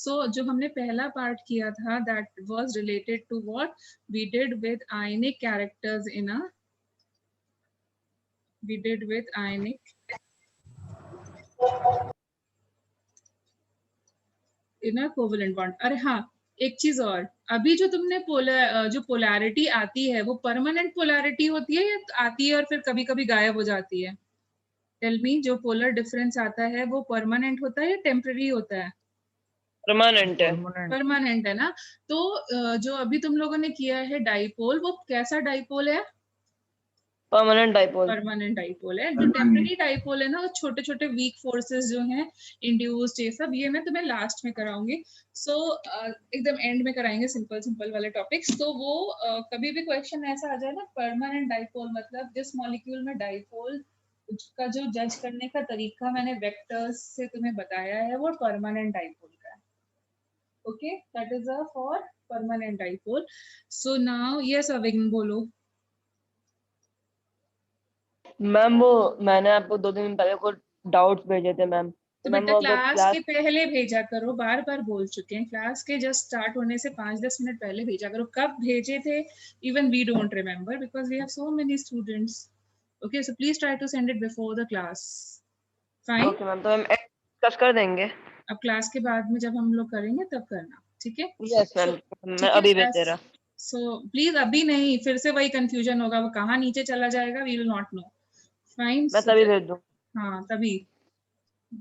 सो जो हमने पहला पार्ट किया था that was related to what we did with ionic characters in a we did with ionic in a covalent bond. अरे हाँ, एक चीज और, अभी जो तुमने जो पोलैरिटी आती है वो परमानेंट पोलैरिटी होती है या आती है और फिर कभी कभी गायब हो जाती है? टेल मी, जो पोलर डिफरेंस आता है वो परमानेंट होता है या टेम्पररी होता है? परमानेंट है। परमानेंट है ना। तो जो अभी तुम लोगों ने किया है डाइपोल, वो कैसा डाइपोल है? Permanent dipole. परमानेंट डाइपोल है। जो टेम्पररी डाइपोल है ना, वो छोटे छोटे वीक फोर्सेस जो हैं इंड्यूस्ड, ये सब, ये मैं तुम्हें लास्ट में कराऊंगी। सो एकदम एंड में कराएंगे सिंपल सिंपल वाले टॉपिक्स। तो वो कभी भी क्वेश्चन ऐसा आ जाए ना, परमानेंट डाइपोल मतलब जिस मॉलिक्यूल में डाइपोल का जो जज करने का तरीका मैंने वेक्टर्स से तुम्हें बताया है वो परमानेंट डाइपोल का है। Okay, that is a for permanent dipole. So now yes Avigna बोलो। मैम वो मैंने आपको 2 दिन पहले को डाउट्स भेजे थे मैम, तो मैम बेटा वो अगर क्लास क्लास के पहले भेजा करो, बार बार बोल चुके हैं, क्लास के जस्ट स्टार्ट होने से 5-10 मिनट पहले भेजा करो। कब भेजे थे even we don't remember because we have so many students. Okay, so please try to send it before the class. Fine. Okay ma'am, तो हम डिस्कस कर देंगे। अब क्लास के बाद में जब हम लोग करेंगे तब करना, ठीक है? यस मैम, मैं ठीक है। अभी भेज दे रहा। सो प्लीज अभी नहीं, फिर से वही कंफ्यूजन होगा, वो कहाँ नीचे चला जाएगा, we will not know. Fine. मैं तभी भेज दूँ। हाँ तभी।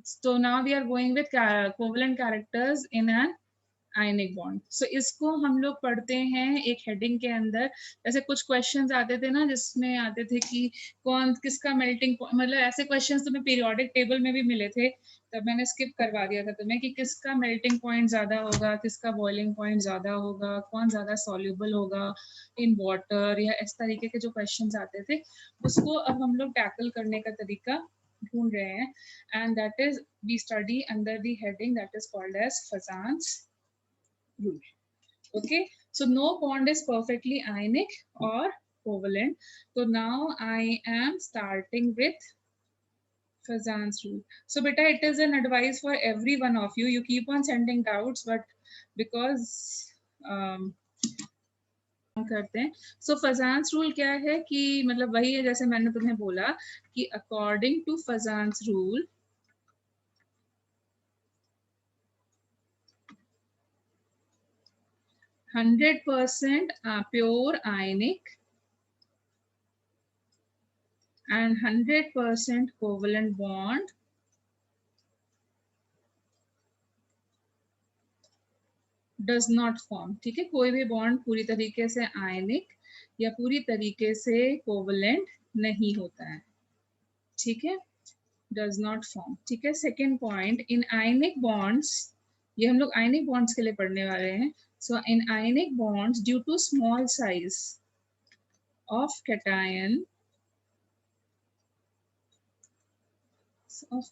So now we are going with covalent characters in an ionic bond. So इसको हम लोग पढ़ते हैं एक हेडिंग के अंदर। जैसे कुछ क्वेश्चंस आते थे ना जिसमें आते थे कि कौन किसका मेल्टिंग, मतलब ऐसे क्वेश्चंस तुम्हें पीरियोडिक टेबल में भी मिले थे, तब मैंने स्किप करवा दिया था तुम्हें कि किसका मेल्टिंग पॉइंट ज्यादा होगा, किसका बॉइलिंग पॉइंट ज्यादा होगा, कौन ज्यादा सॉल्युबल होगा इन वाटर, या इस तरीके के जो क्वेश्चंस आते थे उसको अब हम लोग टैकल करने का तरीका ढूंढ रहे हैं। And that is we study under the heading that is called as Fazan's rule. Okay, so no bond is perfectly ionic or covalent. So now I am starting with Fazan's rule. So beta, it is an advice for every one of you. You keep on sending doubts, but because करते हैं। सो फजान्स rule क्या है कि मतलब वही है जैसे मैंने तुम्हें बोला कि according to Fajans rule 100% pure ionic and 100% covalent bond does not form। ठीक है, कोई भी बॉन्ड पूरी तरीके से आयनिक या पूरी तरीके से कोवलेंट नहीं होता है। ठीक है, does not form। ठीक है, सेकेंड पॉइंट, इन आयनिक बॉन्ड्स, ये हम लोग आयनिक बॉन्ड्स के लिए पढ़ने वाले हैं। So in ionic bonds due to small size of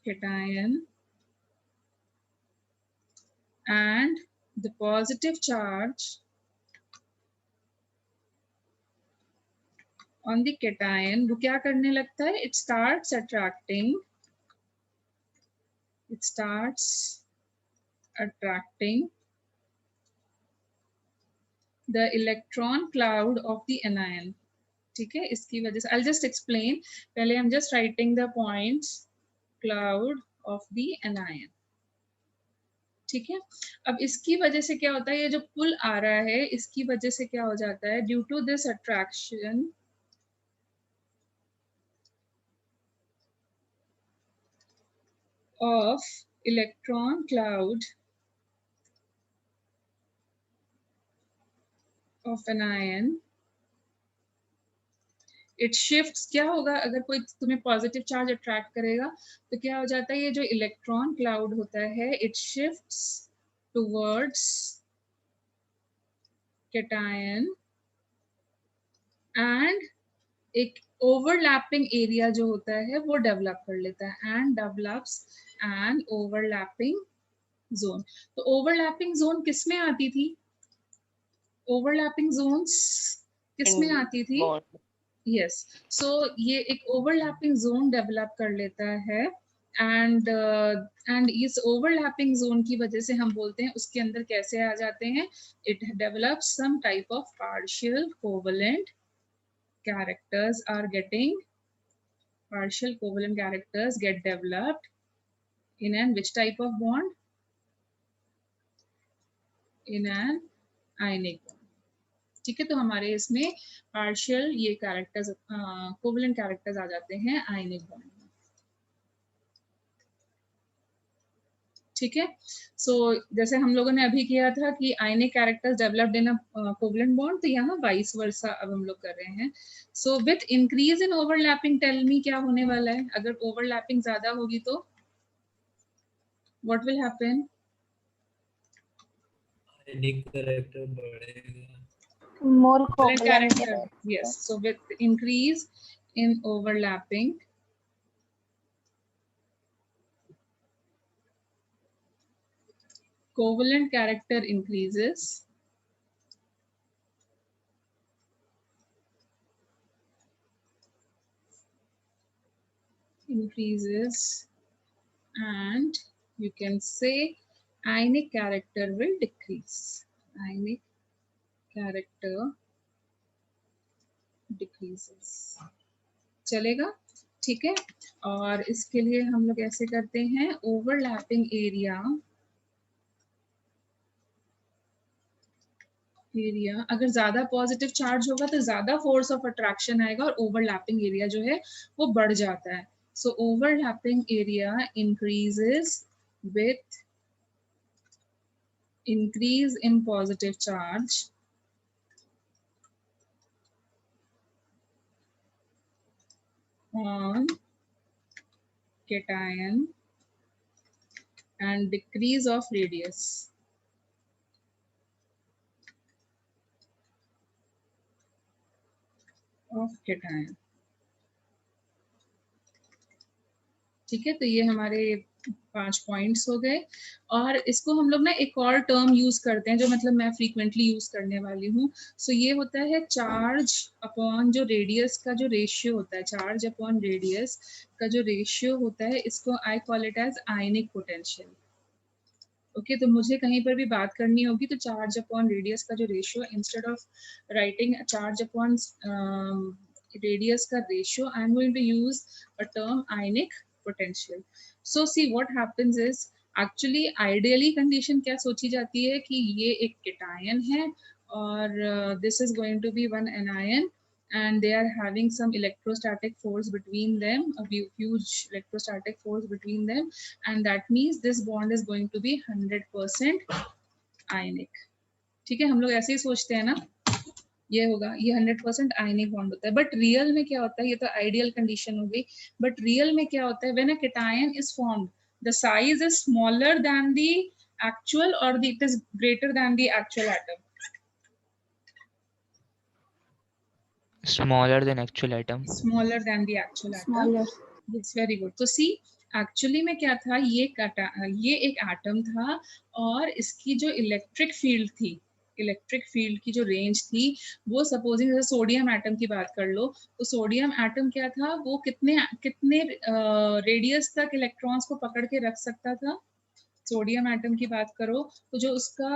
cation and the positive charge on the cation, वो क्या करने लगता है? It starts attracting the electron cloud of the anion। ठीक है, इसकी वजह से I'll just explain, पहले I'm just writing the points, cloud of the anion। ठीक है, अब इसकी वजह से क्या होता है, ये जो पुल आ रहा है इसकी वजह से क्या हो जाता है, due to this attraction of electron cloud of an ion, it shifts। क्या होगा अगर कोई तुम्हें पॉजिटिव चार्ज अट्रैक्ट करेगा तो क्या हो जाता है, ये जो इलेक्ट्रॉन क्लाउड होता है it shifts towards cation and एक ओवरलैपिंग एरिया जो होता है वो डेवलप कर लेता है and develops an overlapping zone. तो ओवरलैपिंग जोन किस में आती थी? ओवरलैपिंग जोन्स किस में आती थी? यस। सो ये एक ओवरलैपिंग जोन डेवलप कर लेता है एंड इस ओवरलैपिंग जोन की वजह से हम बोलते हैं उसके अंदर कैसे आ जाते हैं, it develops some type of partial covalent characters are getting partial covalent characters get developed in an which type of bond, in an ionic bond. ठीक है, तो हमारे इसमें पार्शियल ये कैरेक्टर्स कोवेलेंट कैरेक्टर्स आ जाते हैं आयनिक बॉन्ड में. ठीक है, सो जैसे हम लोगों ने अभी किया था कि ionic characters developed in a covalent bond, तो यहाँ वाइस वर्सा अब हम लोग कर रहे हैं. So with increase in overlapping, tell me क्या होने वाला है अगर ओवरलैपिंग ज्यादा होगी तो what will happen? Ionic character बढ़ेगा. More Covalent covalent. character, yes. So with increase in overlapping, covalent character increases. And you can say ionic character will decrease. Ionic character decreases. चलेगा, ठीक है. और इसके लिए हम लोग ऐसे करते हैं, ओवरलैपिंग एरिया अगर ज्यादा पॉजिटिव चार्ज होगा तो ज्यादा फोर्स ऑफ अट्रैक्शन आएगा और ओवरलैपिंग एरिया जो है वो बढ़ जाता है. So overlapping area increases with increase in positive charge on cation and decrease of radius of cation. ठीक है, तो ये हमारे 5 पॉइंट्स हो गए. और इसको हम लोग ना एक और टर्म यूज करते हैं जो मतलब मैं फ्रीक्वेंटली यूज करने वाली हूँ. सो ये होता है चार्ज अपॉन जो रेडियस का जो रेशियो होता है, चार्ज अपॉन रेडियस का जो रेशियो होता है, इसको I call it as ionic potential. Okay, तो मुझे कहीं पर भी बात करनी होगी तो चार्ज अपॉन रेडियस का जो ratio, instead of writing charge upon radius का ratio, I am going to use a term ionic potential. So see what happens is, actually ideally condition क्या सोची जाती है कि ये एक केटायन है और this is going to be one anion and they are having some electrostatic force between them, a huge electrostatic force between them, and that means this bond is going to be 100% ionic. ठीक है, हम लोग ऐसे ही सोचते हैं ना, ये होगा, ये 100% आयनिक बॉन्ड होता है. बट रियल में क्या होता है, ये तो आइडियल कंडीशन हो गई, बट रियल में क्या होता है, when a cation is formed the size is smaller than the actual और it is greater than the actual atom. Smaller than actual atom. Smaller than the actual atom. It's very good. तो see, actually में क्या था, ये एक atom था और इसकी जो इलेक्ट्रिक फील्ड थी, इलेक्ट्रिक फील्ड की जो रेंज थी, वो सपोजिंग जैसे सोडियम एटम की बात कर लो, तो सोडियम एटम क्या था, वो कितने रेडियस तक इलेक्ट्रॉन्स को पकड़ के रख सकता था. सोडियम एटम की बात करो तो जो उसका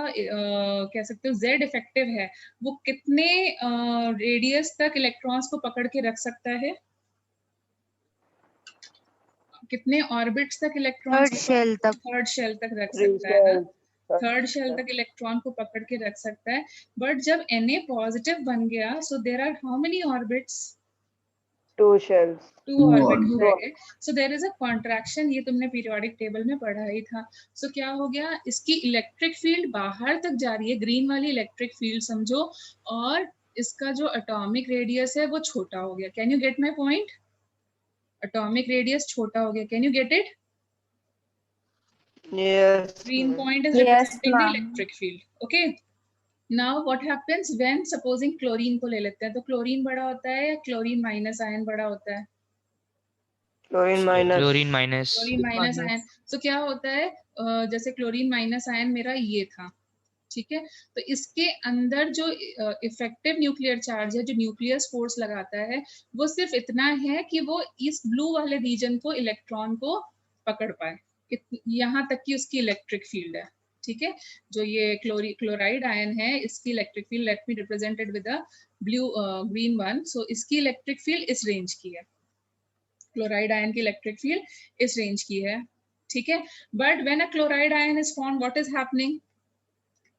कह सकते हो जेड इफेक्टिव है, वो कितने रेडियस तक इलेक्ट्रॉन्स को पकड़ के रख सकता है, कितने ऑर्बिट्स तक इलेक्ट्रॉन्स थर्ड शेल तक रख सकता है, थर्ड शेल तक इलेक्ट्रॉन को पकड़ के रख सकता है. बट जब Na पॉजिटिव बन गया, so there are how many orbits, 2 shells. 2 orbits रह गए. So there is a contraction, ये तुमने पीरियोडिक टेबल में पढ़ा ही था. सो क्या हो गया, इसकी इलेक्ट्रिक फील्ड बाहर तक जा रही है, ग्रीन वाली इलेक्ट्रिक फील्ड समझो, और इसका जो एटॉमिक रेडियस है वो छोटा हो गया. Can you gate my point? Atomic radius छोटा हो गया. Can you get it? Yes. Green point is Yes, representing the ma'am. electric field. Okay. Now what happens when supposing chlorine को ले लेते हैं, तो क्लोरीन बड़ा होता है या क्लोरीन माइनस आयन बड़ा होता है? Chlorine minus. Chlorine minus. Chlorine minus ion. So क्या होता है, जैसे क्लोरीन माइनस आयन मेरा ये था, ठीक है, तो इसके अंदर जो इफेक्टिव न्यूक्लियर चार्ज है, जो न्यूक्लियस फोर्स लगाता है, वो सिर्फ इतना है कि वो इस ब्लू वाले रीजन को इलेक्ट्रॉन को पकड़ पाए, यहाँ तक की उसकी इलेक्ट्रिक फील्ड है, ठीक है। जो ये क्लोराइड आयन है, इसकी electric field, let me represented with a blue green one, so इसकी इलेक्ट्रिक फील्ड इस रेंज की है, क्लोराइड आयन की इलेक्ट्रिक फील्ड इस रेंज की है, ठीक है। But when a chloride ion is formed, what is happening?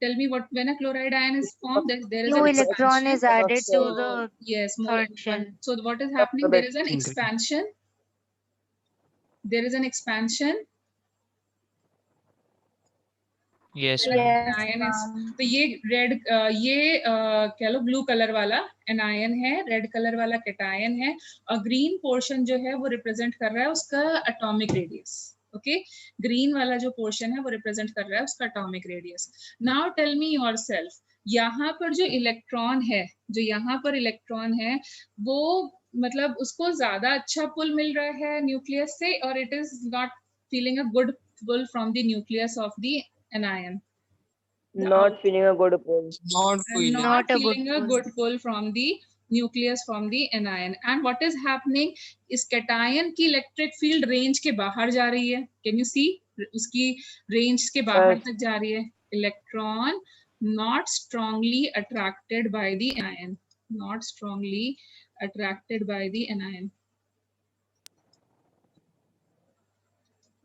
Tell me what, when a chloride ion is formed, there is New an electron expansion. is added to So, the yes, more third shell. so what is happening? There is an expansion. There is an expansion. Yes, When ma'am. an ion is, तो ये red, ये कह लो blue colour वाला anion है, red colour वाला cation है, और green portion जो है वो रिप्रेजेंट कर रहा है उसका एटॉमिक रेडियस। ओके, ग्रीन वाला जो पोर्शन है वो रिप्रेजेंट कर रहा है उसका atomic radius. Now tell me yourself, यहाँ पर जो इलेक्ट्रॉन है, जो यहाँ पर इलेक्ट्रॉन है, वो मतलब उसको ज्यादा अच्छा पुल मिल रहा है न्यूक्लियस से, और it is not feeling a good pull from the nucleus of the anion? Not feeling a good pull. Not feeling. Not Not a good feeling a pull. good pull from the nucleus, from the anion. And what is happening? इस cation की electric field range के बाहर जा रही है। Can you see? उसकी range के बाहर तक जा रही है। Electron not strongly attracted by the anion. Not strongly attracted by the anion.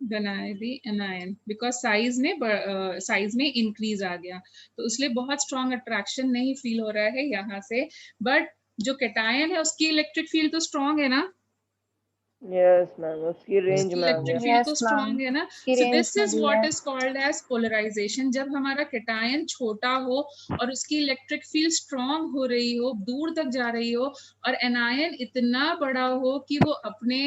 बनाए दी एनायन, बिकॉज साइज में इंक्रीज आ गया, तो इसलिए बहुत स्ट्रॉन्ग अट्रैक्शन नहीं फील हो रहा है यहाँ से। बट जो कैटायन है उसकी इलेक्ट्रिक फील्ड तो स्ट्रॉन्ग है ना? Yes, ma'am. उसकी range में आ इलेक्ट्रिक गया। फील्ड तो Yes, स्ट्रॉन्ग ma'am. है ना? की सो range दिस में इज भी व्हाट है। Is called as polarization. जब हमारा कैटायन छोटा हो और उसकी इलेक्ट्रिक फील्ड स्ट्रॉन्ग हो रही हो, दूर तक जा रही हो, और एनायन इतना बड़ा हो कि वो अपने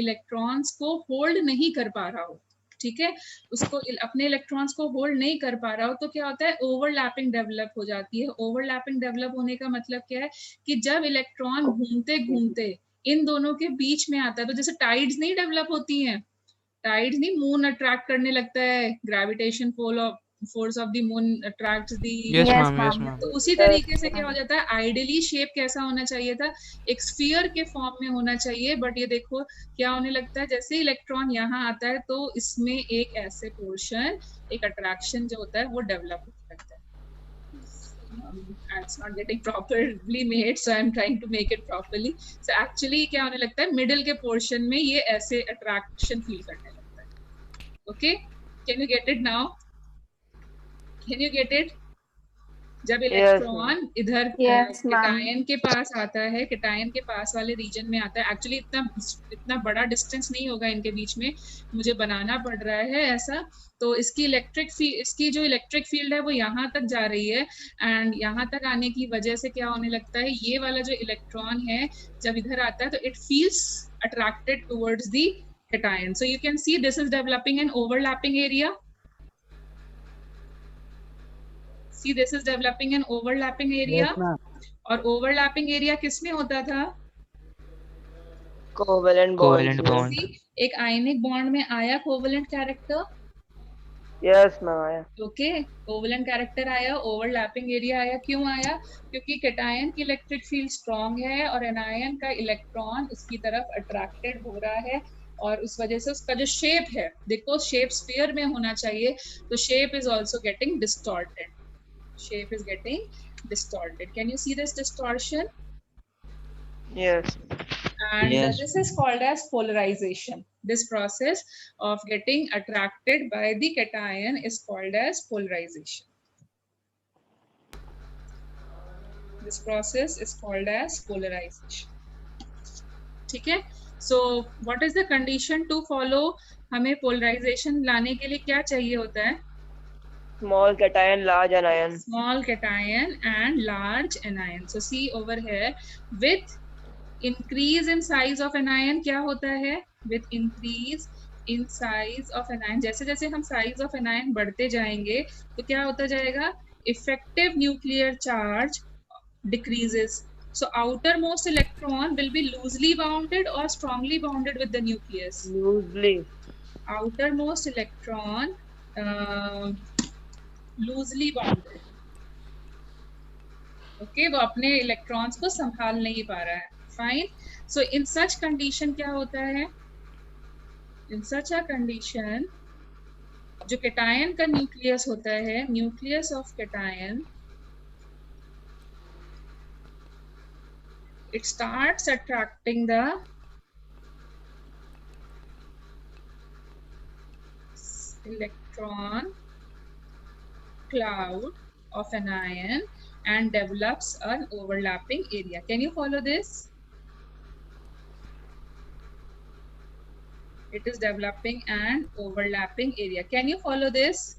इलेक्ट्रॉन्स को होल्ड नहीं कर पा रहा हो, ठीक है, उसको अपने इलेक्ट्रॉन्स को होल्ड नहीं कर पा रहा हो, तो क्या होता है? ओवरलैपिंग डेवलप हो जाती है। ओवरलैपिंग डेवलप होने का मतलब क्या है कि जब इलेक्ट्रॉन घूमते घूमते इन दोनों के बीच में आता है, तो जैसे टाइड्स नहीं डेवलप होती हैं, टाइड्स नहीं, मून अट्रैक्ट करने लगता है, gravitation force of the moon attracts the, Yes, Yes, ma'am. Yes, ma'am. ma'am. तो उसी तरीके से क्या हो जाता है? आइडियली शेप कैसा होना चाहिए था? एक स्फीयर के फॉर्म में होना चाहिए, बट ये देखो क्या होने लगता है, जैसे इलेक्ट्रॉन यहाँ आता है तो इसमें एक ऐसे पोर्शन, एक अट्रैक्शन जो होता है वो डेवलप होने लगता है। It's not getting properly made, so I'm trying to make it properly. So actually क्या होने लगता है? मिडिल के पोर्शन में ये ऐसे अट्रैक्शन फील करने लगता है। Okay, can you get it now? Can you get it? जब इलेक्ट्रॉन इधर Yes, ma'am. कैटायन के पास आता है, कैटायन के पास वाले रीजन में आता है, एक्चुअली इतना बड़ा डिस्टेंस नहीं होगा इनके बीच में, मुझे बनाना पड़ रहा है ऐसा, तो इसकी जो इलेक्ट्रिक फील्ड है वो यहाँ तक जा रही है, एंड यहाँ तक आने की वजह से क्या होने लगता है? ये वाला जो इलेक्ट्रॉन है जब इधर आता है तो it feels attracted towards the cation. So you can see this is developing N overlapping area. See, this is developing an overlapping area. Yes, ma'am. और overlapping area किसमें होता था? Covalent Covalent bonds. bond. See, एक ionic bond में आया covalent character, Yes, ma'am. आया। Okay, covalent character आया, overlapping area आया। क्यों आया? क्योंकि कैटायन की इलेक्ट्रिक फील्ड स्ट्रॉन्ग है और एनायन का इलेक्ट्रॉन उसकी तरफ अट्रैक्टेड हो रहा है, और उस वजह से उसका जो शेप है, देखो शेप स्फीयर में होना चाहिए, तो shape is also getting distorted. Shape is getting distorted. Can you see this distortion? Yes. And Yes. this is called as polarization. This process of getting attracted by the cation is called as polarization. This process is called as polarization. ठीक है? So what is the condition to follow? हमें polarization लाने के लिए क्या चाहिए होता है? Small cation, large anion. Small cation and large anion. So see over here, with increase in size of anion क्या होता है? With increase in size of anion, जैसे जैसे हम size of anion बढ़ते जाएंगे तो क्या होता जाएगा? Effective nuclear charge decreases. So outermost electron will be loosely bounded or strongly bounded with the nucleus. Loosely. Outermost electron loosely bounded, okay, वो अपने इलेक्ट्रॉन्स को संभाल नहीं पा रहा है। फाइन। सो इन सच कंडीशन क्या होता है? In such a condition, जो cation का nucleus होता है, nucleus of cation, it starts attracting the electron cloud of an ion and develops an overlapping area. Can you follow this? It is developing an overlapping area. Can you follow this?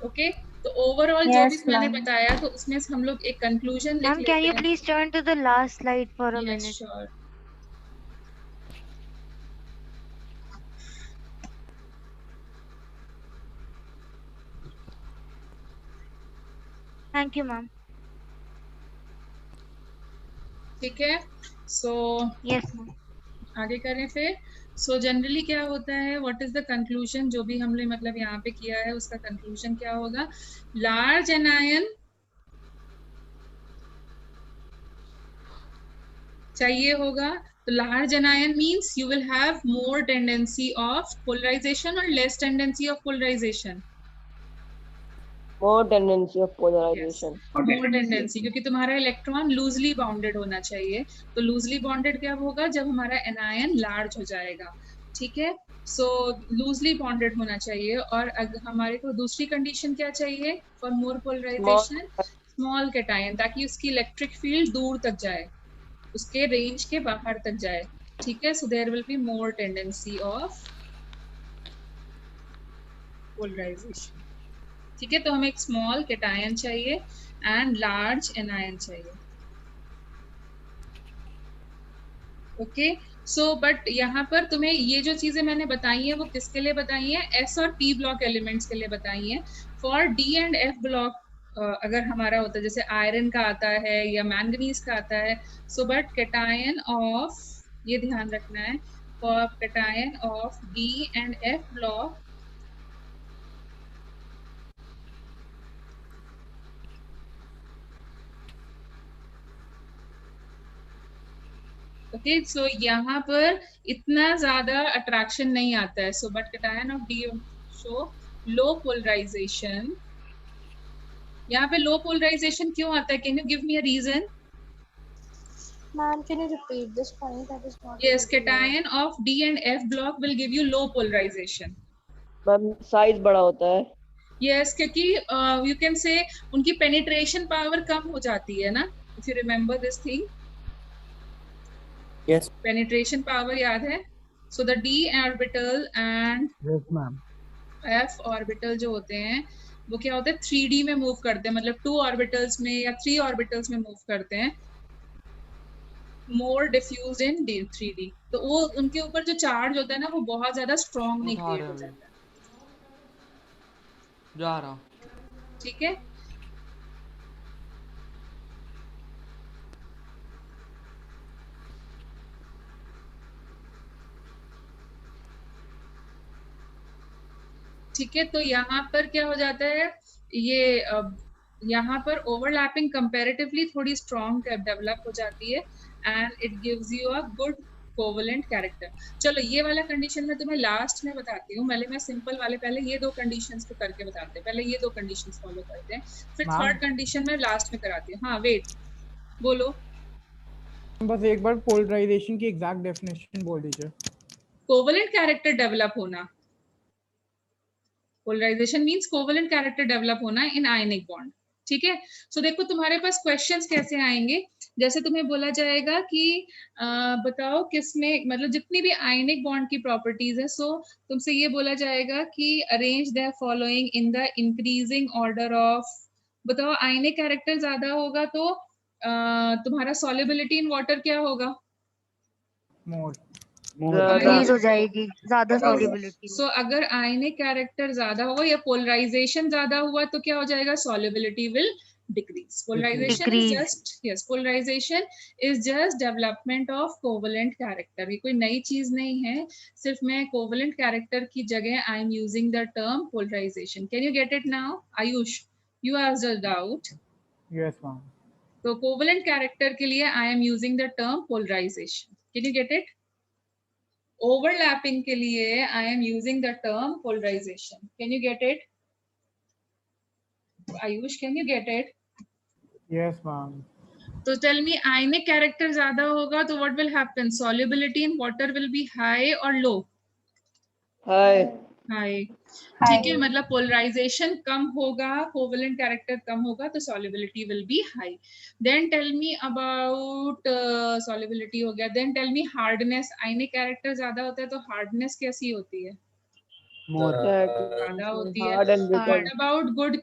Okay. तो overall जो भी मैंने बताया तो उसमें से हम लोग एक कंक्लूजन लिख लेते हैं. Can you please turn to the last slide for a minute? Yes, sure. Thank you, ma'am. ठीक है. So Yes, ma'am. आगे करें फिर. सो जनरली क्या होता है, व्हाट इज द कंक्लूजन, जो भी हमने मतलब यहाँ पे किया है उसका कंक्लूजन क्या होगा. लार्ज एनायन चाहिए होगा. तो large anion means you will have more tendency of polarization और less tendency of polarization. More tendency of polarization. More tendency, क्योंकि तुम्हारा इलेक्ट्रॉन लूजली बाउंडेड होना चाहिए. तो लूजली बाउंडेड क्या होगा, जब हमारा एनायन लार्ज हो जाएगा. ठीक है. सो लूजली बाउंडेड होना चाहिए. और हमारे को दूसरी कंडीशन क्या चाहिए for more polarization, small cation, ताकि उसकी इलेक्ट्रिक फील्ड दूर तक जाए, उसके रेंज के बाहर तक जाए. ठीक है. So there will be more tendency of polarization. ठीक है. तो हमें एक स्मॉल कैटायन चाहिए एंड लार्ज एनायन चाहिए. ओके. सो बट यहाँ पर तुम्हें ये जो चीजें मैंने बताई हैं वो किसके लिए बताई हैं, एस और पी ब्लॉक एलिमेंट्स के लिए बताई हैं. For D and f block अगर हमारा होता है, जैसे आयरन का आता है या मैंगनीज का आता है. सो बट कैटायन ऑफ, ये ध्यान रखना है, for cation of d and f block okay. So यहाँ पर इतना ज्यादा अट्रैक्शन नहीं आता है. So but cation of d show low polarization. यहाँ पे लो पोलराइजेशन क्यों आता है, can you give me a reason? Ma'am, can you repeat this point? That is not. Yes, cation of D and F block will give you low polarization. Ma'am size बड़ा होता है. Yes, क्योंकि you can say उनकी penetration power कम हो जाती है ना. If you remember this thing. Yes. Penetration power याद है. So the D orbital and Yes, ma'am. F orbital जो होते हैं वो क्या होते हैं, 3D में मूव करते हैं, मतलब 2 ऑर्बिटल्स में या 3 ऑर्बिटल्स में मूव करते हैं. मोर डिफ्यूज इन 3D. तो वो उनके ऊपर जो चार्ज होता है ना वो बहुत ज्यादा स्ट्रॉन्ग नहीं क्रिएट हो जाता है. जा रहा हूँ. ठीक है. ठीक है. तो यहाँ पर क्या हो जाता है, ये यहाँ पर ओवरलैपिंग कंपैरेटिवली थोड़ी स्ट्रॉन्ग डेवलप हो जाती है and it gives you a good covalent character. चलो ये वाला कंडीशन मैं तुम्हें लास्ट में बताती हूँ. मैं सिंपल वाले पहले ये 2 कंडीशंस को करके बताते हैं. पहले ये 2 कंडीशंस फॉलो करते हैं, फिर थर्ड कंडीशन में लास्ट में कराती हूँ. हाँ वेट, बोलो. बस एक बार पोलराइजेशन की एग्जैक्ट डेफिनेशन बोल दीजिए. कोवेलेंट कैरेक्टर डेवलप होना. Polarization means covalent character develop होना इन आयनिक बॉन्ड. ठीक है. सो देखो तुम्हारे पास क्वेश्चंस कैसे आएंगे, जैसे तुम्हें बोला जाएगा कि बताओ किसमें, मतलब जितनी भी आयनिक बॉन्ड की प्रॉपर्टीज है, सो तुमसे ये बोला जाएगा कि arrange the following in the increasing order of. बताओ आयनिक कैरेक्टर ज्यादा होगा तो तुम्हारा सॉल्युबिलिटी इन वाटर क्या होगा, मोर इंक्रीज हो जाएगी, ज्यादा सॉल्युबिलिटी. सो अगर आयनिक कैरेक्टर ज्यादा होगा या पोलराइजेशन ज्यादा हुआ तो क्या हो जाएगा, solubility will decrease. Polarization is just, yes, polarization is just development of covalent character. ये कोई नई चीज नहीं है, सिर्फ मैं कोवेलेंट कैरेक्टर की जगह I am using the term polarization. Can you get it now Ayush? You asked a doubt. Yes ma'am. तो कोवेलेंट कैरेक्टर के लिए I am using the term polarization. Can you get it? Overlapping के लिए I am using the term polarization. Can you get it? Ayush, can you get it? Yes, ma'am. तो tell me, आयनिक character ज्यादा होगा तो what will happen? Solubility in water will be high और लो? हाय high. ठीक है, मतलब पोलराइजेशन कम होगा, कोवेलेंट कैरेक्टर कम होगा तो solubility will be high. Then tell me about solubility हो गया. Then tell me hardness. Ionic character ज्यादा होता है तो हार्डनेस कैसी होती है? More. ज्यादा होती है. Hard and what about good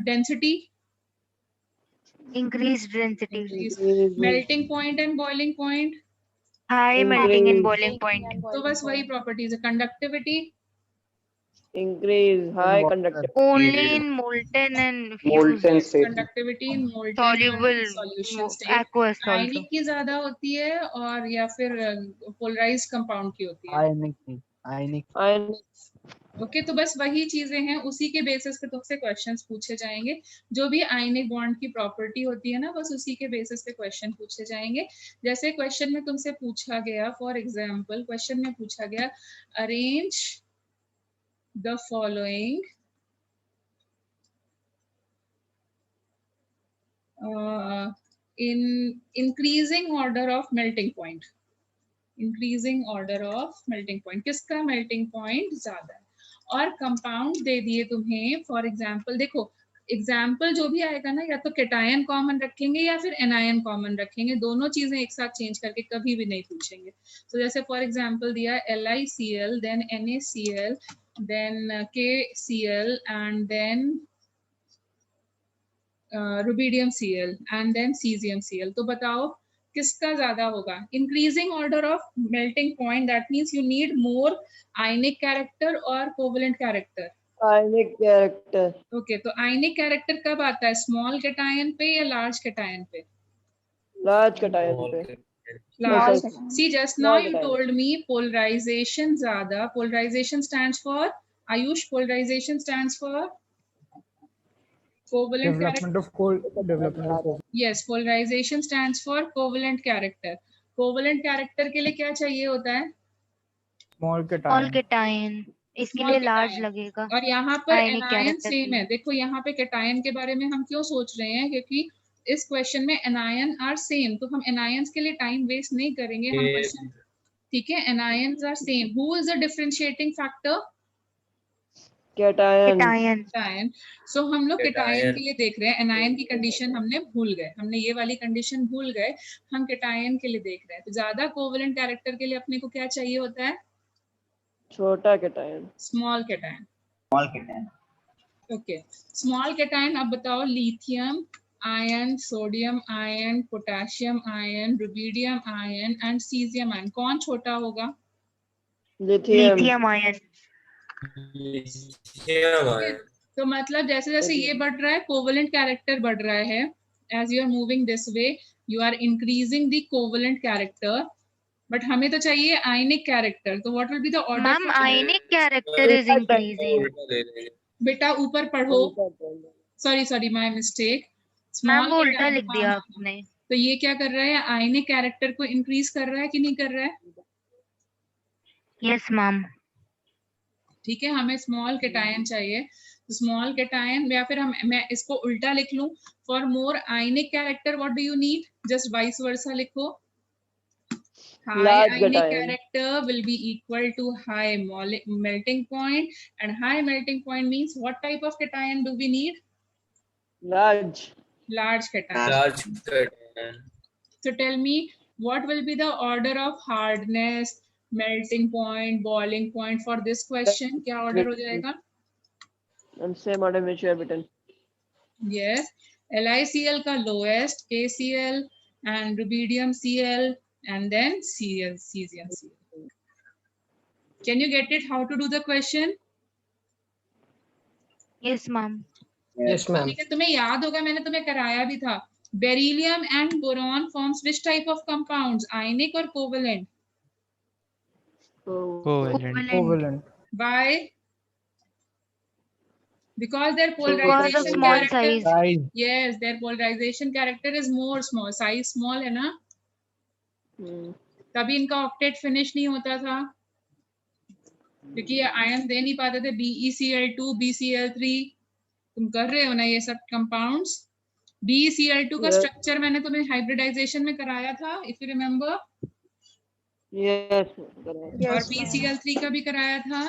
density? Increased density. Melting point and boiling point? High melting and Increase. boiling point. तो बस वही प्रॉपर्टीज है. Conductivity? Increase high conductivity. Only in molten and fused. molten state. Conductivity in molten Soluble solution mo- state. aqueous also. आयनिक की ज्यादा होती है और या फिर पोलराइज कंपाउंड की होती है? आयन ओके, तो बस वही चीजें हैं, उसी के बेसिस पे तुमसे क्वेश्चंस पूछे जाएंगे. जो भी आयनिक बॉन्ड की प्रॉपर्टी होती है ना, बस उसी के बेसिस पे क्वेश्चन पूछे जाएंगे. जैसे क्वेश्चन में तुमसे पूछा गया, फॉर एग्जांपल क्वेश्चन में पूछा गया, arrange the following in increasing order of melting point. Increasing order of melting point. किसका मेल्टिंग पॉइंट ज्यादा है? और कंपाउंड दे दिए तुम्हें. फॉर एग्जांपल देखो, एग्जाम्पल जो भी आएगा ना, या तो केटायन कॉमन रखेंगे या फिर एनायन कॉमन रखेंगे. दोनों चीजें एक साथ चेंज करके कभी भी नहीं पूछेंगे. तो जैसे फॉर एग्जांपल दिया LiCl, then NaCl, then KCl and then rubidium Cl and then caesium Cl. तो बताओ किसका ज्यादा होगा? Increasing order of melting point, that means you need more ionic character और covalent character. Ionic character. Okay, तो ionic character कब आता है? स्मॉल कैटायन पे या लार्ज कैटायन पे? लार्ज कैटायन पे. Large. See just now Small you cation. Told me polarization ज्यादा. Polarization stands for, Ayush, polarization stands for covalent character. Development of covalent. Yes, polarization stands for covalent character. Covalent character के लिए क्या चाहिए होता है? Small All cation. cation. इसके Small लिए large cation. लगेगा. और यहाँ पर Ionic एनायन character सेम के है. देखो यहाँ पे कैटायन के बारे में हम क्यों सोच रहे हैं, क्योंकि इस क्वेश्चन में एनायन आर सेम, तो हम एनायंस के लिए टाइम वेस्ट नहीं करेंगे. हम क्वेश्चन, ठीक है, anions are same. Who is the differentiating factor? Cation. Cation. सो हम लोग कैटायन Cation. के लिए देख रहे हैं. एनायन की कंडीशन हमने भूल गए, हमने ये वाली कंडीशन भूल गए. हम कैटायन के लिए देख रहे हैं. तो ज्यादा कोवेलेंट कैरेक्टर के लिए अपने को क्या चाहिए होता है? छोटा cation. Small cation. Small cation. Okay, small cation. अब बताओ, lithium ion, sodium ion, potassium ion, rubidium ion and caesium ion, कौन छोटा होगा? लिथियम. Lithium ion. तो मतलब जैसे जैसे ये बढ़ रहा है, कोवेलेंट कैरेक्टर बढ़ रहा है. As you are moving this way, you are increasing the covalent character. But हमें तो चाहिए आयनिक कैरेक्टर. तो what will be the order? Ma'am, ionic character is increasing. बेटा ऊपर पढ़ो. Sorry my mistake. Ma'am, वो उल्टा लिख दिया आपने. तो ये क्या कर रहा है? आयनिक कैरेक्टर को इंक्रीज कर रहा है कि नहीं कर रहा है? Yes, ma'am. ठीक है, हमें स्मॉल कैटायन चाहिए. स्मॉल कैटायन, या फिर मैं इसको उल्टा लिख लूं. For more ionic character what do you need? Just vice versa लिखो. High Large ionic cation. character will be equal to high melting point, and high melting point means what type of cation do we need? Large. Large cation. Large cation. So tell me, what will be the order of hardness, melting point, boiling point for this question? क्या order हो जाएगा? And same order which you have written. Yes, LiCl का lowest, KCl and rubidium Cl and then Cl, cesium Cl. Can you get it? How to do the question? Yes, ma'am. Yes, ma'am. ठीक है, तुम्हें याद होगा, मैंने तुम्हें कराया भी था. Beryllium and boron forms which type of compounds? Ionic or covalent? Covalent. Covalent. Why? Because their Because of polarization small character. size. Yes, their polarization character is more small. Size small है ना, Hmm. तभी इनका octet finish नहीं होता था. क्योंकि ये ion दे नहीं पाते थे। BeCl2, BCl3, तुम कर रहे हो ना ये सब कंपाउंड्स। BeCl2 का Yes. स्ट्रक्चर मैंने तुम्हें हाइब्रिडाइजेशन में कराया था, इफ यू रिमेम्बर। Yes. और Yes, ma'am. BCl3 का भी कराया था।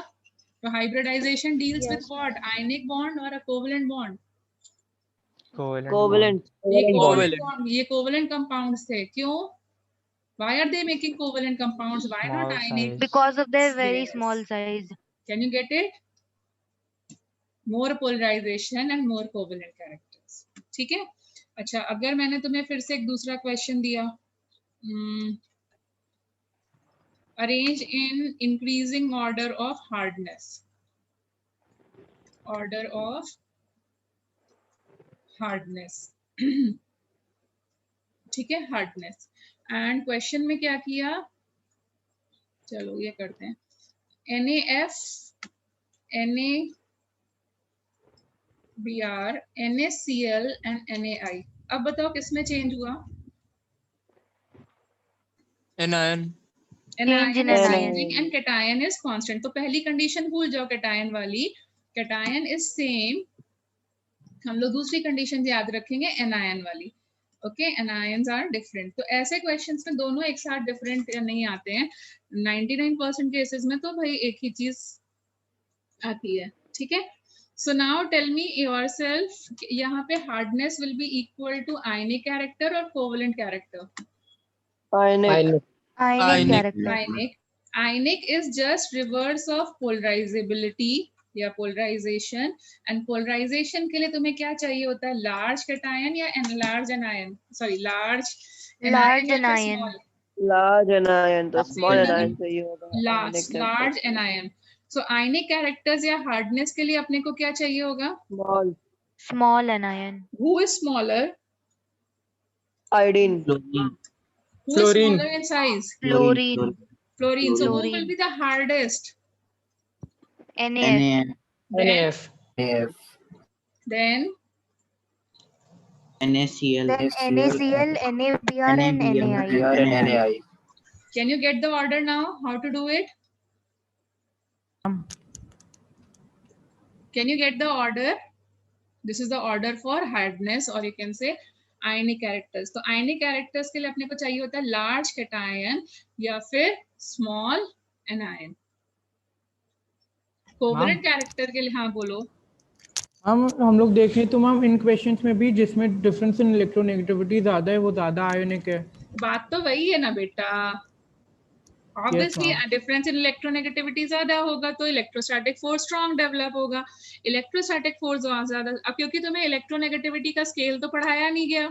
तो hybridization deals with Yes, what? Ionic bond और अ कोवेलेंट बॉन्ड। Covalent. ये Covalent कोवेलेंट bond. बॉन्ड, ये कोवेलेंट कंपाउंड्स थे। क्यों? Why are they making covalent compounds? Why not ionic? Because of their very Yes. small size. Can you get it? More polarization and more covalent characters. ठीक है? अच्छा, अगर मैंने तुम्हें फिर से एक दूसरा क्वेश्चन दिया, arrange in increasing order of hardness. Order of hardness. ठीक है, हार्डनेस। एंड क्वेश्चन में क्या किया, चलो ये करते हैं। NaF, NaBr, NaCl and NaI। अब बताओ किसमें चेंज हुआ? anion. Change in is anion. changing and cation is constant। तो पहली कंडीशन भूल जाओ cation वाली, cation is same। हम लोग दूसरी कंडीशन याद रखेंगे anion वाली। ओके, एनायंस आर डिफरेंट। तो ऐसे क्वेश्चंस में दोनों एक साथ डिफरेंट नहीं आते हैं। 99% केसेस में तो भाई एक ही चीज आती है। ठीक है, so now tell me yourself, यहाँ पे hardness will be equal to ionic character और covalent character? Ionic. Ionic character. Ionic. Ionic is just reverse of polarizability या पोलराइजेशन। एंड पोलराइजेशन के लिए तुम्हें क्या चाहिए होता है? लार्ज कैटायन या large anion? Sorry, large Large anion या anion. स्मॉल? Large anion. तो small anion. anion चाहिए होगा. Ionic large character. Anion. So ionic characters या हार्डनेस के लिए अपने को क्या चाहिए होगा? Small. Small anion. Who is smaller? Iodine. Who is smaller in size? Fluorine. Fluorine. So who will Fluorine. be the hardest? NaF. NaF. Then NaCl, Then NaCl, NaBr and NaI. NaI. can you get the order now? How to do it? Can you get the order? This is the order for hardness, or you can say ionic characters. तो ionic characters के लिए अपने को चाहिए होता है large cation या फिर small anion. Covalent character के लिए, हाँ बोलो। हम लोग देखें तो मैम इन क्वेश्चंस में भी जिसमें डिफरेंस इन इलेक्ट्रोनेगेटिविटी ज्यादा है वो ज्यादा आयोनिक है। बात तो वही है ना बेटा, ऑब्वियसली डिफरेंस इन इलेक्ट्रोनेगेटिविटी ज्यादा होगा तो इलेक्ट्रोस्टैटिक फोर्स स्ट्रांग डेवलप होगा। इलेक्ट्रोस्टैटिक फोर्स ज्यादा, अब क्योंकि तुम्हें इलेक्ट्रोनेगेटिविटी का स्केल तो पढ़ाया नहीं गया,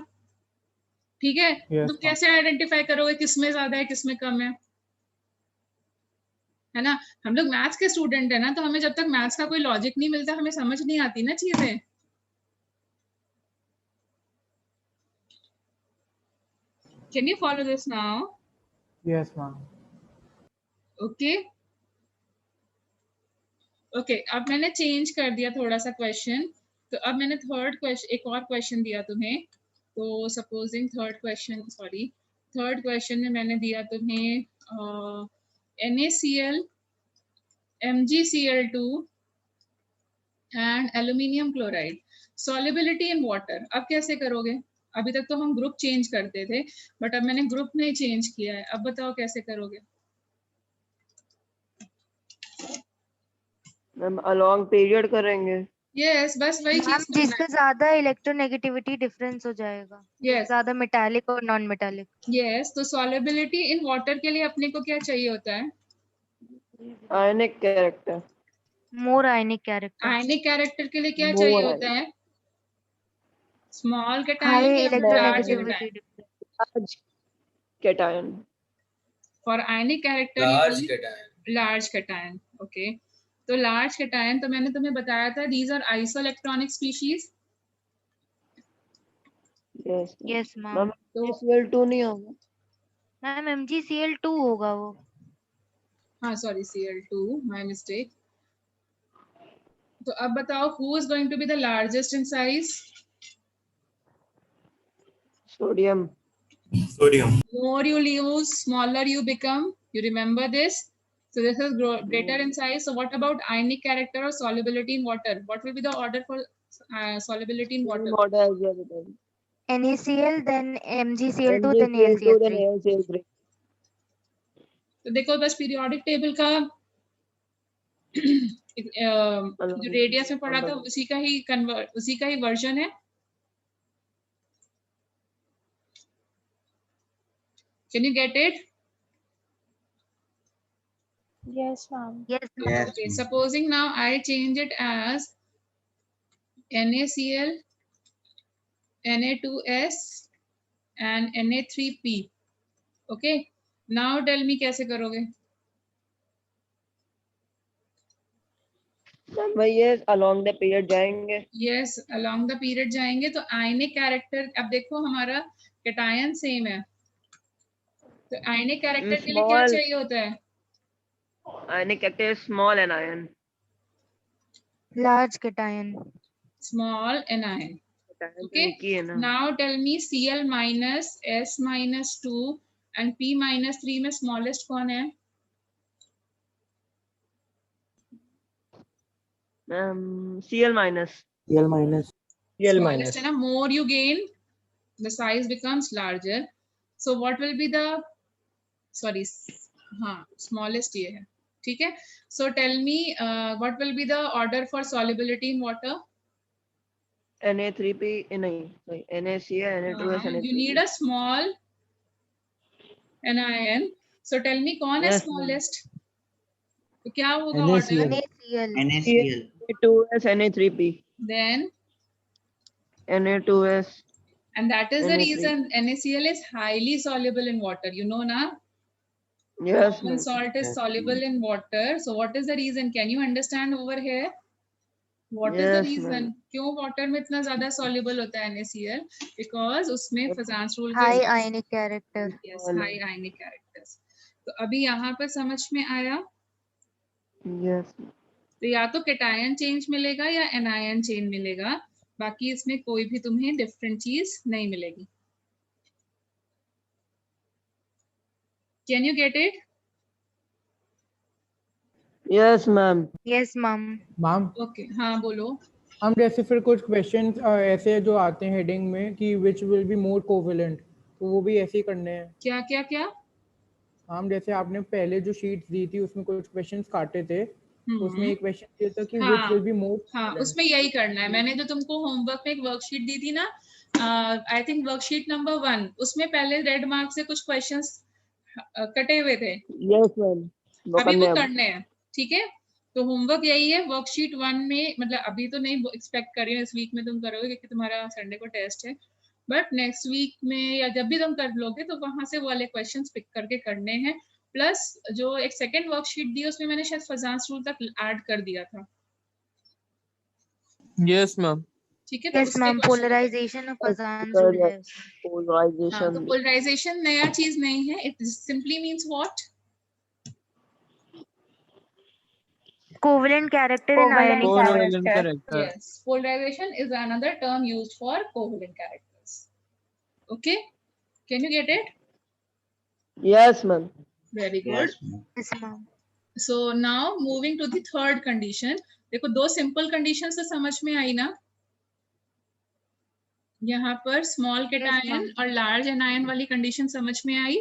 ठीक है? तुम कैसे आइडेंटिफाई करोगे किसमें ज्यादा है किसमें कम है ना? हम लोग मैथ्स के स्टूडेंट है ना, तो हमें जब तक मैथ्स का कोई लॉजिक नहीं मिलता हमें समझ नहीं आती ना चीजें। Can you follow this now? Yes, ma'am. Okay okay, अब मैंने चेंज कर दिया थोड़ा सा क्वेश्चन। तो अब मैंने थर्ड क्वेश्चन, एक और क्वेश्चन दिया तुम्हें। तो सपोजिंग थर्ड क्वेश्चन में मैंने दिया तुम्हें NaCl, MgCl2 and aluminium chloride solubility in water. अब कैसे करोगे? अभी तक तो हम ग्रुप चेंज करते थे, बट अब मैंने ग्रुप नहीं चेंज किया है। अब बताओ कैसे करोगे? मैम अलॉन्ग पीरियड करेंगे। यस, बस वही चीज जिसका ज्यादा इलेक्ट्रोनेगेटिविटी डिफरेंस हो जाएगा। Yes. ज्यादा मेटालिक और नॉन मेटालिक। यस, तो सॉल्युबिलिटी इन वाटर के लिए अपने को क्या चाहिए होता है? Ionic character. More ionic character. Ionic character के लिए क्या More चाहिए होता है? स्मॉल हाई कैटायन या large electronegativity cation? Large cation. For ionic character large cation. Large cation. Okay, तो लार्ज कैटायन तो मैंने तुम्हें बताया था, these are isoelectronic species. Yes. Yes ma'am. Ma'am Cl2 नहीं होगा। मैम MgCl2 होगा वो। हाँ सॉरी, Cl2, माय मिस्टेक। तो अब बताओ who is going to be the largest in size? Sodium. More you use, smaller you become. You remember this? So this is greater in size. So what about ionic character or solubility in water? What will be the order for solubility in water? Water as well. NaCl, then MgCl2, then NaCl2, then AlCl3. AlCl3. तो देखो बस periodic table का जो radius में पढ़ा था उसी का ही वर्जन है. Can you get it? Yes, ma'am. Yes, ma'am. Yes. Okay, supposing now I change it as NaCl, Na2S and Na3P. Okay, now tell me कैसे करोगे? भाई ये along the period जाएंगे. Yes, along the period जाएंगे तो ionic character. अब देखो हमारा cation सेम है तो ionic character के लिए क्या Small. चाहिए होता है? Ionic character is small anion. Large cation. Small anion. Okay. एक ही है ना. Now tell me Cl minus S minus 2 and P minus 3 में smallest कौन है? Cl minus. Cl minus. Cl Smallest है ना. More you gain, the size becomes larger. So what will be the smallest ये है. ठीक है. So tell me what will be the order for solubility in water? Na3P नहीं. Sorry. NaCl, Na2S, Na3P. You need a small anion. So tell me कौन है Yes, smallest? तो क्या होगा NaCl. order? NaCl. NaCl. Na2S, Na3P. Then Na2S. and that is the Na3. reason NaCl is highly soluble in water. You know na? Yes. Common ma'am. salt is soluble in water. So what is the reason? Can you understand over here? What is the Yes, reason? ma'am. क्यों water में इतना ज़्यादा soluble होता है NaCl? Because उसमें Fazan's rule High ionic character. yes, high ionic characters. तो अभी यहाँ पर समझ में आया? Yes. तो या तो cation change मिलेगा या anion change मिलेगा. बाकी इसमें कोई भी तुम्हें different चीज नहीं मिलेगी. Can you get it? Yes, ma'am. Yes, ma'am. Ma'am Okay, हाँ बोलो. हम जैसे फिर कुछ क्वेश्चंस ऐसे जो आते हैं हेडिंग में कि which will be more covalent, तो वो भी ऐसे ही करने हैं. क्या क्या क्या? हम जैसे आपने पहले जो शीट्स दी थी उसमें कुछ क्वेश्चंस काटे थे, तो उसमें एक क्वेश्चन दिया था कि विच विल बी मोर. हाँ, उसमें यही करना है. मैंने जो तुमको होमवर्क में एक वर्कशीट दी थी ना, आई थिंक वर्कशीट नंबर 1, उसमें पहले रेड मार्क से कुछ क्वेश्चंस कटे हुए थे. Yes, ma'am. अभी वो करने हैं. ठीक है. तो होमवर्क यही है वर्कशीट 1 में. मतलब अभी तो नहीं एक्सपेक्ट कर रही हूँ इस वीक में तुम करोगे क्योंकि तुम्हारा संडे को टेस्ट है, बट नेक्स्ट वीक में या जब भी तुम कर लोगे तो वहां से वो वाले क्वेश्चंस पिक करके करने हैं. प्लस जो एक सेकंड वर्कशीट दी उसमें मैंने शायद फजांस रूल तक ऐड कर दिया था. Yes, ma'am. ठीक है. तो Yes, उसके ma'am. question- Polarization of Fazan's rule है. हाँ, तो Polarization. पोलराइजेशन नया चीज नहीं है. It simply means what? Covalent character in ionic Covalent character. character. Yes, polarization is another term used for covalent characters. Okay, can you get it? Yes, ma'am. Very good. Yes, ma'am. So now moving to the third condition. देखो दो simple conditions तो समझ में आई ना. यहाँ पर small cation ma'am. और large anion वाली condition समझ में आई.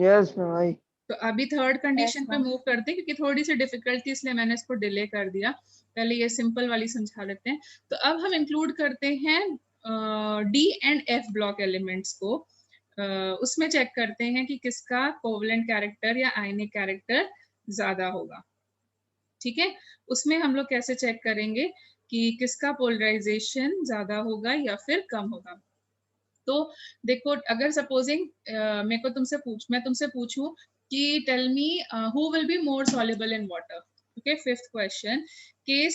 Yes, ma'am. तो अभी थर्ड कंडीशन Yes, पे ma'am. मूव करते हैं क्योंकि थोड़ी सी डिफिकल्ट थी इसलिए मैंने इसको डिले कर दिया. पहले ये सिंपल वाली समझा लेते हैं. तो अब हम इंक्लूड करते हैं D and f block elements को. उसमें चेक करते हैं कि किसका कोवलेंट कैरेक्टर या आयनिक कैरेक्टर ज्यादा होगा. ठीक है. उसमें हम लोग कैसे चेक करेंगे कि किसका पोलराइजेशन ज्यादा होगा या फिर कम होगा. तो देखो अगर सपोजिंग मैं तुमसे पूछूं कि tell me who will be more soluble in water. Okay, fifth question. Case